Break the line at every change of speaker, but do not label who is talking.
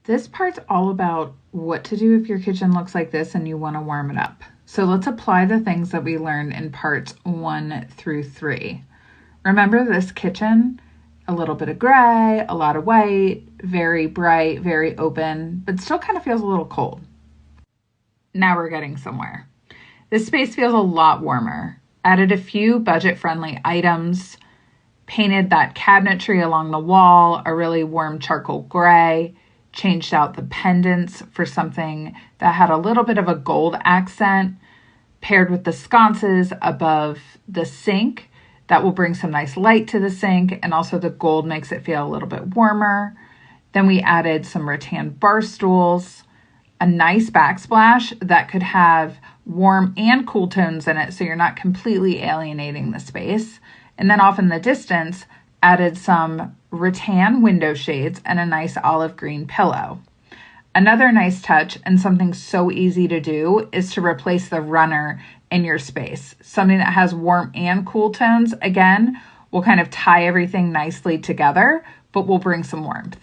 This part's all about what to do if your kitchen looks like this and you want to warm it up. So let's apply the things that we learned in parts 1 through 3. Remember this kitchen? A little bit of gray, a lot of white, very bright, very open, but still kind of feels a little cold. Now we're getting somewhere. This space feels a lot warmer. Added a few budget-friendly items, painted that cabinetry along the wall a really warm charcoal gray, changed out the pendants for something that had a little bit of a gold accent, paired with the sconces above the sink. That will bring some nice light to the sink, and also the gold makes it feel a little bit warmer. Then we added some rattan bar stools, a nice backsplash that could have warm and cool tones in it so you're not completely alienating the space. And then off in the distance, added some rattan window shades and a nice olive green pillow. Another nice touch, and something so easy to do, is to replace the runner in your space. Something that has warm and cool tones, again, will kind of tie everything nicely together, but will bring some warmth.